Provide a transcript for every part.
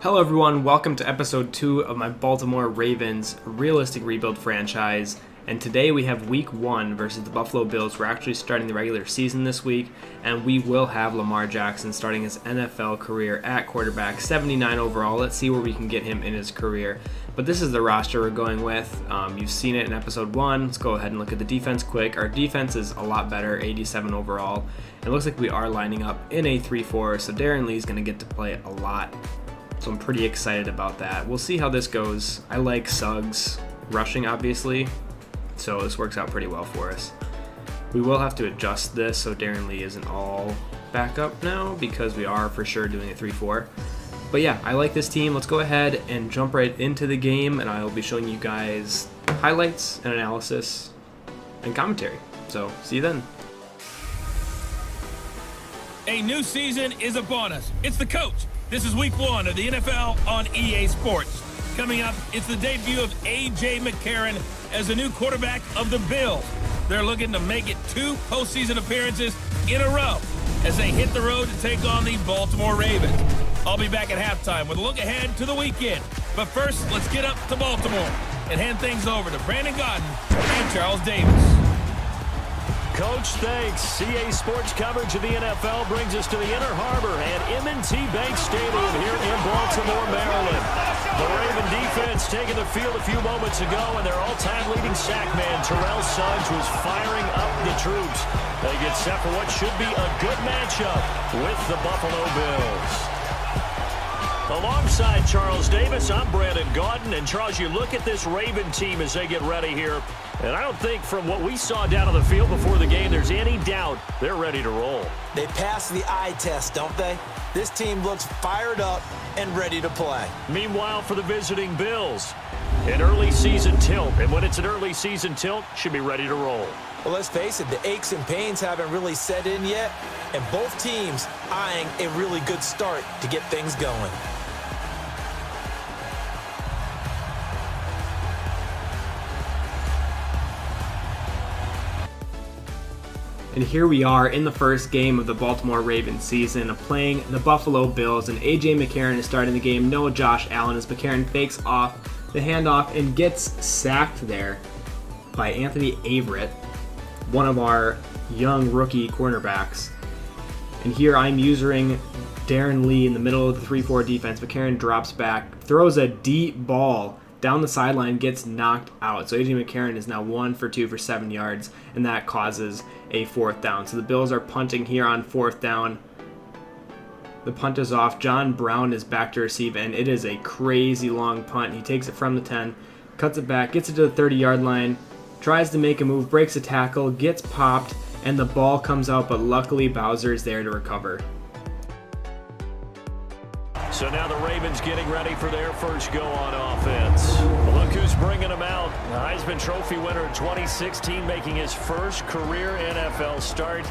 Hello everyone, welcome to episode 2 of my Baltimore Ravens realistic rebuild franchise, and today we have week 1 versus the Buffalo Bills. We're actually starting the regular season this week, and we will have Lamar Jackson starting his NFL career at quarterback, 79 overall. Let's see where we can get him in his career. But this is the roster we're going with. You've seen it in episode 1. Let's go ahead and look at the defense quick. Our defense is a lot better, 87 overall. It looks like we are lining up in a 3-4, so Darren Lee's going to get to play a lot. So I'm pretty excited about that. We'll see how this goes. I like Suggs rushing, obviously, so this works out pretty well for us. We will have to adjust this so Darren Lee isn't all back up now because we are for sure doing a 3-4. But yeah, I like this team. Let's go ahead and jump right into the game, and I'll be showing you guys highlights and analysis and commentary. So see you then. A new season is upon us. It's the coach. This is week 1 of the NFL on EA Sports. Coming up, it's the debut of A.J. McCarron as the new quarterback of the Bills. They're looking to make it 2 postseason appearances in a row as they hit the road to take on the Baltimore Ravens. I'll be back at halftime with a look ahead to the weekend. But first, let's get up to Baltimore and hand things over to Brandon Godden and Charles Davis. Coach, thanks. CA Sports coverage of the NFL brings us to the Inner Harbor and M&T Bank Stadium here in Baltimore, Maryland. The Raven defense taking the field a few moments ago, and their all-time leading sack man, Terrell Suggs, was firing up the troops. They get set for what should be a good matchup with the Buffalo Bills. Alongside Charles Davis, I'm Brandon Godden. And Charles, you look at this Raven team as they get ready here, and I don't think from what we saw down on the field before the game, there's any doubt they're ready to roll. They pass the eye test, don't they? This team looks fired up and ready to play. Meanwhile, for the visiting Bills, an early season tilt. And when it's an early season tilt, should be ready to roll. Well, let's face it, the aches and pains haven't really set in yet, and both teams eyeing a really good start to get things going. And here we are in the first game of the Baltimore Ravens season, playing the Buffalo Bills, and A.J. McCarron is starting the game. No Josh Allen as McCarron fakes off the handoff and gets sacked there by Anthony Averett, one of our young rookie cornerbacks. And here I'm using Darren Lee in the middle of the 3-4 defense. McCarron drops back, throws a deep ball down the sideline, gets knocked out. So A.J. McCarron is now 1 for 2 for 7 yards, and that causes a 4th down. So the Bills are punting here on 4th down. The punt is off. John Brown is back to receive, and it is a crazy long punt. He takes it from the 10, cuts it back, gets it to the 30-yard line, tries to make a move, breaks a tackle, gets popped, and the ball comes out, but luckily Bowser is there to recover. So now the Ravens getting ready for their first go on offense. Look who's bringing them out. The Heisman Trophy winner in 2016 making his first career NFL start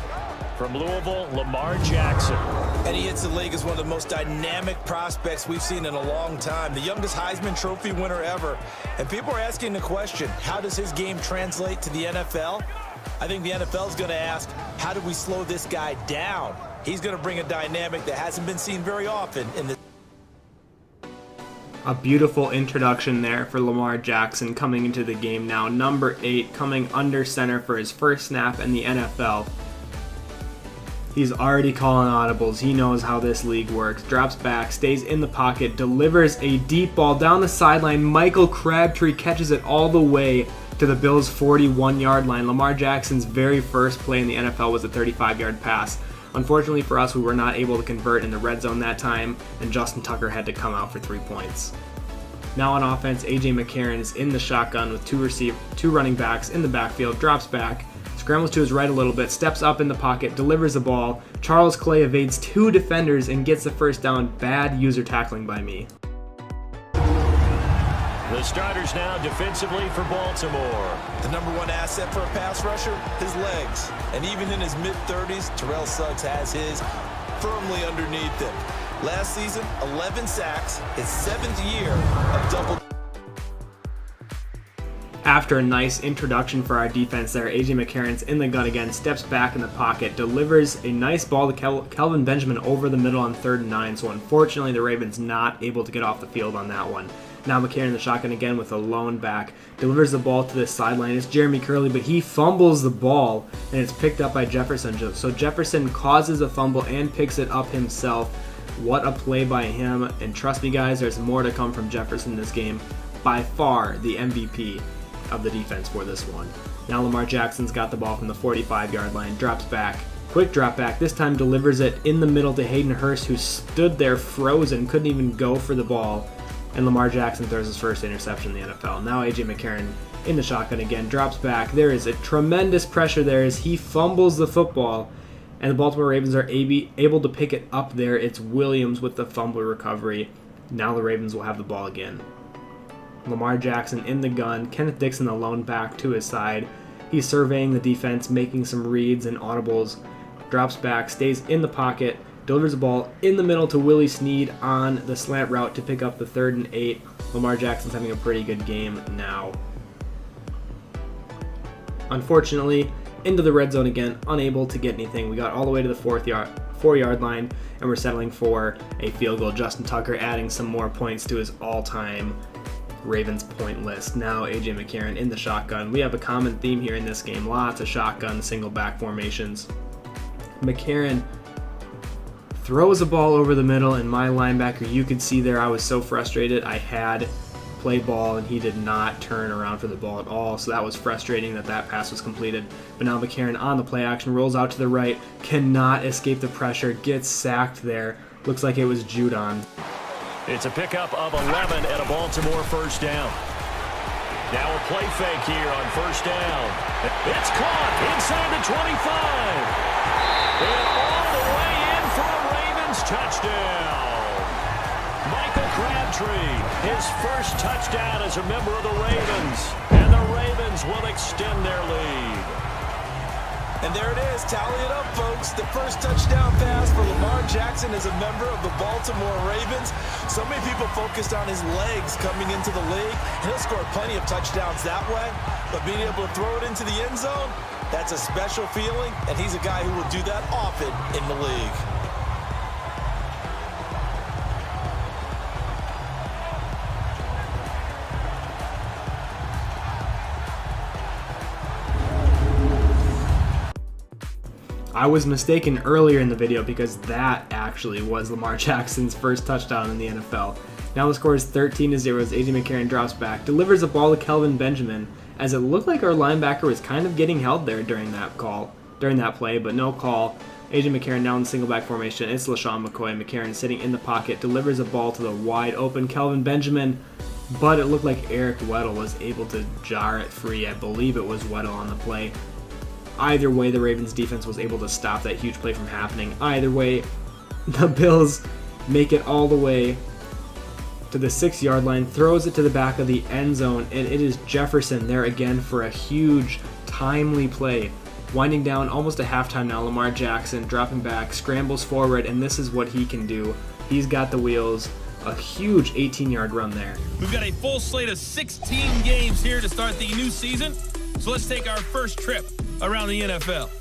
from Louisville, Lamar Jackson. And he hits the league as one of the most dynamic prospects we've seen in a long time. The youngest Heisman Trophy winner ever. And people are asking the question, how does his game translate to the NFL? I think the NFL is going to ask, how do we slow this guy down? He's going to bring a dynamic that hasn't been seen very often in the A beautiful introduction there for Lamar Jackson coming into the game now. Number 8 coming under center for his first snap in the NFL. He's already calling audibles. He knows how this league works. Drops back, stays in the pocket, delivers a deep ball down the sideline. Michael Crabtree catches it all the way to the Bills' 41-yard line. Lamar Jackson's very first play in the NFL was a 35-yard pass. Unfortunately for us, we were not able to convert in the red zone that time, and Justin Tucker had to come out for 3 points. Now on offense, A.J. McCarron is in the shotgun with two running backs in the backfield, drops back, scrambles to his right a little bit, steps up in the pocket, delivers the ball. Charles Clay evades 2 defenders and gets the first down. Bad user tackling by me. The starters now defensively for Baltimore. The number 1 asset for a pass rusher, his legs. And even in his mid-30s, Terrell Suggs has his firmly underneath him. Last season, 11 sacks, his 7th year of double. After a nice introduction for our defense there, A.J. McCarron's in the gun again, steps back in the pocket, delivers a nice ball to Kelvin Benjamin over the middle on 3rd and 9, so unfortunately the Ravens not able to get off the field on that one. Now McCarron in the shotgun again with a lone back, delivers the ball to the sideline. It's Jeremy Curley, but he fumbles the ball, and it's picked up by Jefferson. So Jefferson causes a fumble and picks it up himself. What a play by him, and trust me guys, there's more to come from Jefferson this game. By far the MVP of the defense for this one. Now Lamar Jackson's got the ball from the 45-yard line, drops back, quick drop back, this time delivers it in the middle to Hayden Hurst, who stood there frozen, couldn't even go for the ball, and Lamar Jackson throws his first interception in the NFL. Now A.J. McCarron in the shotgun again, drops back, there is a tremendous pressure there as he fumbles the football, and the Baltimore Ravens are able to pick it up there. It's Williams with the fumble recovery. Now the Ravens will have the ball again. Lamar Jackson in the gun, Kenneth Dixon the lone back to his side. He's surveying the defense, making some reads and audibles, drops back, stays in the pocket, delivers the ball in the middle to Willie Snead on the slant route to pick up the 3rd and 8. Lamar Jackson's having a pretty good game now. Unfortunately, into the red zone again, unable to get anything. We got all the way to the 4-yard line, and we're settling for a field goal. Justin Tucker adding some more points to his all-time Ravens point list. Now A.J. McCarron in the shotgun. We have a common theme here in this game. Lots of shotgun, single back formations. McCarron throws a ball over the middle, and my linebacker, you could see there, I was so frustrated. I had play ball, and he did not turn around for the ball at all, so that was frustrating that pass was completed. But now McCarron on the play action, rolls out to the right, cannot escape the pressure, gets sacked there. Looks like it was Judon. It's a pickup of 11 and a Baltimore first down. Now a play fake here on first down. It's caught inside the 25. And all the way in for a Ravens touchdown. Michael Crabtree, his first touchdown as a member of the Ravens. And the Ravens will extend their lead. And there it is. Tally it up, folks. The first touchdown pass for Lamar Jackson as a member of the Baltimore Ravens. So many people focused on his legs coming into the league. He'll score plenty of touchdowns that way. But being able to throw it into the end zone, that's a special feeling. And he's a guy who will do that often in the league. I was mistaken earlier in the video because that actually was Lamar Jackson's first touchdown in the NFL. Now the score is 13-0 as A.J. McCarron drops back, delivers a ball to Kelvin Benjamin, as it looked like our linebacker was kind of getting held there during that play, but no call. A.J. McCarron now in single back formation. It's LaShawn McCoy. McCarron sitting in the pocket, delivers a ball to the wide open Kelvin Benjamin, but it looked like Eric Weddle was able to jar it free. I believe it was Weddle on the play. Either way, the Ravens defense was able to stop that huge play from happening. Either way, the Bills make it all the way to the 6-yard line, throws it to the back of the end zone, and it is Jefferson there again for a huge, timely play. Winding down almost a halftime now, Lamar Jackson dropping back, scrambles forward, and this is what he can do. He's got the wheels. A huge 18-yard run there. We've got a full slate of 16 games here to start the new season, so let's take our first trip around the NFL.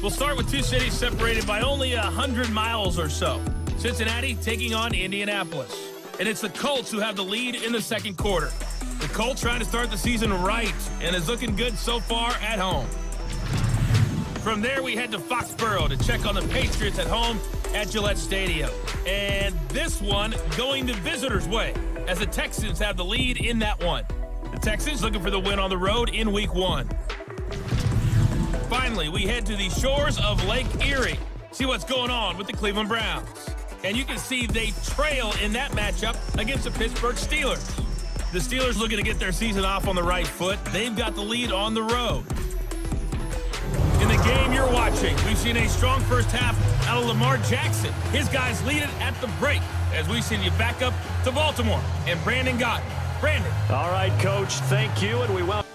We'll start with two cities separated by only 100 miles or so. Cincinnati taking on Indianapolis. And it's the Colts who have the lead in the second quarter. The Colts trying to start the season right and is looking good so far at home. From there, we head to Foxborough to check on the Patriots at home at Gillette Stadium. And this one going the visitors' way as the Texans have the lead in that one. The Texans looking for the win on the road in Week 1. Finally, we head to the shores of Lake Erie. See what's going on with the Cleveland Browns. And you can see they trail in that matchup against the Pittsburgh Steelers. The Steelers looking to get their season off on the right foot. They've got the lead on the road. In the game you're watching, we've seen a strong first half out of Lamar Jackson. His guys lead it at the break as we send you back up to Baltimore and Brandon Gott. Brandon. All right, Coach, thank you, and we will.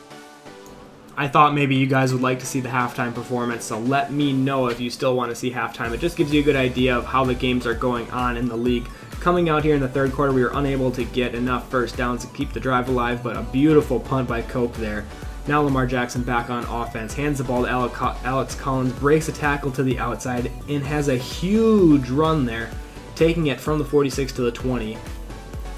I thought maybe you guys would like to see the halftime performance, so let me know if you still want to see halftime. It just gives you a good idea of how the games are going on in the league coming out here in the third quarter, we were unable to get enough first downs to keep the drive alive, but a beautiful punt by Cope there. Now Lamar Jackson back on offense, hands the ball to Alex Collins, breaks a tackle to the outside, and has a huge run there, taking it from the 46 to the 20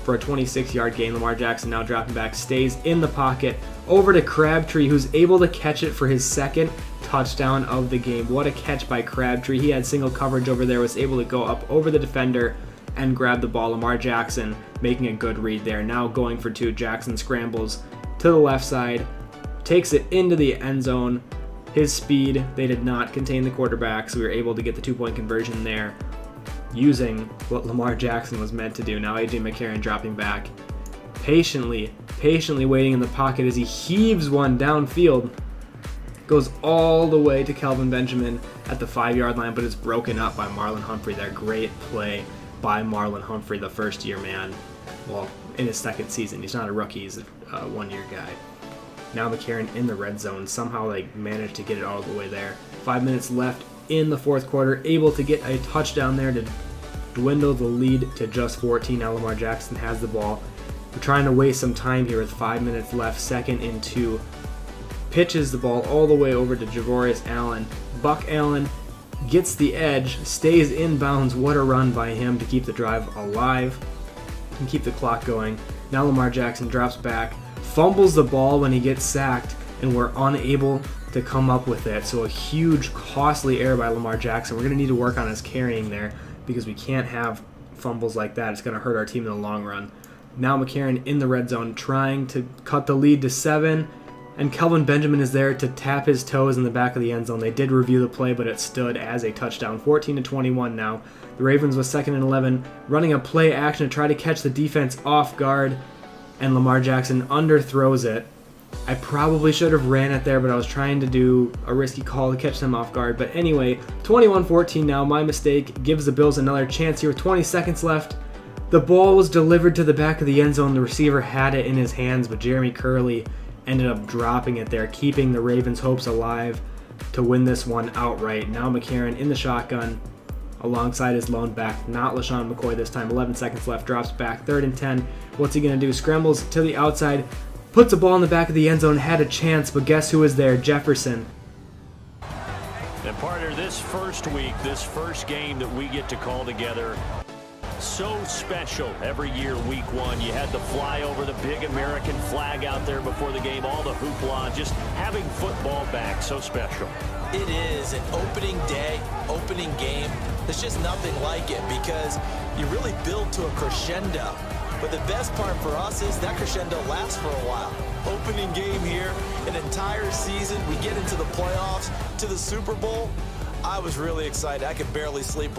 for a 26-yard gain. Lamar Jackson now dropping back, stays in the pocket, over to Crabtree, who's able to catch it for his second touchdown of the game. What a catch by Crabtree. He had single coverage over there, was able to go up over the defender and grab the ball. Lamar Jackson making a good read there. Now going for two. Jackson scrambles to the left side, takes it into the end zone. His speed, they did not contain the quarterback, so we were able to get the 2-point conversion there using what Lamar Jackson was meant to do. Now A.J. McCarron dropping back, patiently waiting in the pocket as he heaves one downfield. Goes all the way to Kelvin Benjamin at the 5-yard line, but it's broken up by Marlon Humphrey there. Great play by Marlon Humphrey, the first-year man. Well, in his second season. He's not a rookie, he's a one-year guy. Now McCarron in the red zone, somehow managed to get it all the way there. 5 minutes left in the fourth quarter, able to get a touchdown there to dwindle the lead to just 14. Now Lamar Jackson has the ball. We're trying to waste some time here with 5 minutes left, 2nd and 2. Pitches the ball all the way over to Javorius Allen. Buck Allen gets the edge, stays in bounds. What a run by him to keep the drive alive and keep the clock going. Now Lamar Jackson drops back, fumbles the ball when he gets sacked, and we're unable to come up with it. So a huge, costly error by Lamar Jackson. We're going to need to work on his carrying there because we can't have fumbles like that. It's going to hurt our team in the long run. Now McCarron in the red zone trying to cut the lead to 7, and Kelvin Benjamin is there to tap his toes in the back of the end zone. They did review the play, but it stood as a touchdown. 14-21 now. The Ravens with 2nd and 11, running a play action to try to catch the defense off guard, and Lamar Jackson underthrows it. I probably should have ran it there, but I was trying to do a risky call to catch them off guard. But anyway, 21-14 now. My mistake gives the Bills another chance here with 20 seconds left. The ball was delivered to the back of the end zone. The receiver had it in his hands, but Jeremy Curley ended up dropping it there, keeping the Ravens' hopes alive to win this one outright. Now McCarron in the shotgun alongside his lone back, not LaShawn McCoy this time. 11 seconds left, drops back, 3rd and 10. What's he going to do? Scrambles to the outside, puts a ball in the back of the end zone, had a chance, but guess who was there? Jefferson. And partner, this first week, this first game that we get to call together, so special every year, week 1. You had the flyover, the big American flag out there before the game, all the hoopla, just having football back, so special. It is an opening day, opening game. There's just nothing like it because you really build to a crescendo. But the best part for us is that crescendo lasts for a while. Opening game here, an entire season. We get into the playoffs, to the Super Bowl. I was really excited. I could barely sleep.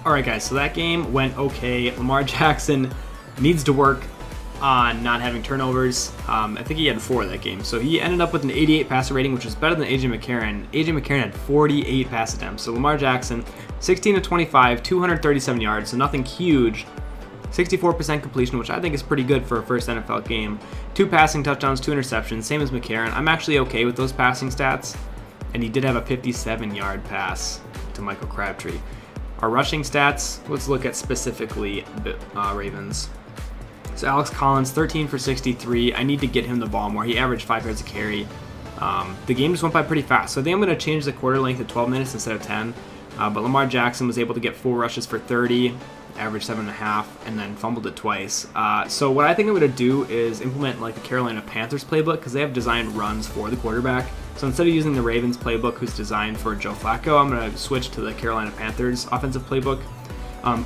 Alright guys, so that game went okay. Lamar Jackson needs to work on not having turnovers. I think he had 4 that game. So he ended up with an 88 passer rating, which was better than A.J. McCarron. A.J. McCarron had 48 pass attempts. So Lamar Jackson, 16-25, 237 yards, so nothing huge. 64% completion, which I think is pretty good for a first NFL game. 2 passing touchdowns, 2 interceptions, same as McCarron. I'm actually okay with those passing stats. And he did have a 57-yard pass to Michael Crabtree. Our rushing stats, let's look at specifically Ravens. So Alex Collins, 13 for 63. I need to get him the ball more. He averaged 5 yards a carry. The game just went by pretty fast. So I think I'm going to change the quarter length to 12 minutes instead of 10. But Lamar Jackson was able to get 4 rushes for 30, averaged 7.5, and then fumbled it twice. So what I think I'm going to do is implement like the Carolina Panthers playbook because they have designed runs for the quarterback. So instead of using the Ravens playbook, who's designed for Joe Flacco, I'm going to switch to the Carolina Panthers offensive playbook.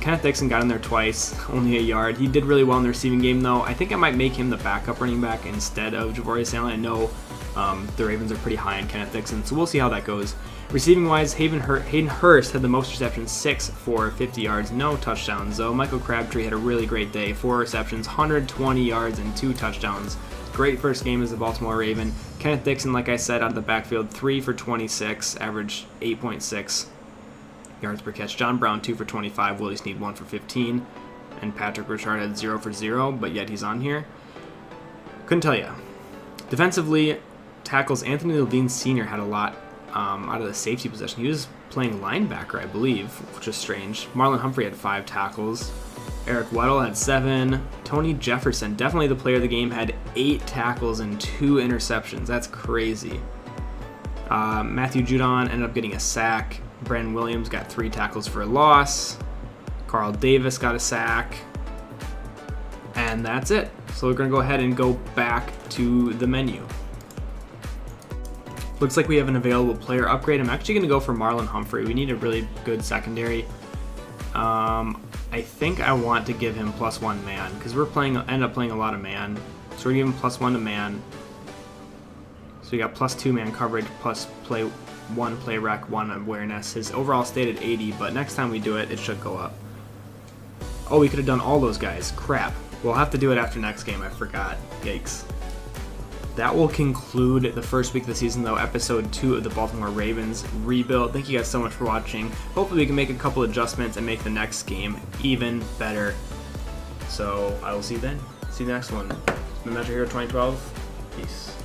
Kenneth Dixon got in there twice, only a yard. He did really well in the receiving game, though. I think I might make him the backup running back instead of Javorius Allen. I know the Ravens are pretty high on Kenneth Dixon, so we'll see how that goes. Receiving-wise, Hayden Hurst had the most receptions, 6 for 50 yards, no touchdowns, though. Michael Crabtree had a really great day, 4 receptions, 120 yards, and 2 touchdowns. Great first game as a Baltimore Raven. Kenneth Dixon, like I said, out of the backfield, 3 for 26, averaged 8.6 yards per catch. John Brown, 2 for 25. Willie Snead, 1 for 15. And Patrick Richard had 0 for 0, but yet he's on here. Couldn't tell you. Defensively, tackles Anthony Levine Sr. had a lot out of the safety position. He was playing linebacker, I believe, which is strange. Marlon Humphrey had 5 tackles. Eric Weddle had 7. Tony Jefferson, definitely the player of the game, had 8 tackles and 2 interceptions. That's crazy. Matthew Judon ended up getting a sack. Brandon Williams got 3 tackles for a loss. Carl Davis got a sack. And that's it. So we're going to go ahead and go back to the menu. Looks like we have an available player upgrade. I'm actually going to go for Marlon Humphrey. We need a really good secondary. I think I want to give him +1 man because we're end up playing a lot of man. So we're giving him +1 to man. So we got +2 man coverage, plus play 1 play rec, 1 awareness. His overall stayed at 80, but next time we do it, it should go up. Oh, we could have done all those guys. Crap. We'll have to do it after next game. I forgot. Yikes. That will conclude the first week of the season, though, episode 2 of the Baltimore Ravens rebuild. Thank you guys so much for watching. Hopefully we can make a couple adjustments and make the next game even better. So I will see you then. See you the next one. It's been Measure Hero 2012. Peace.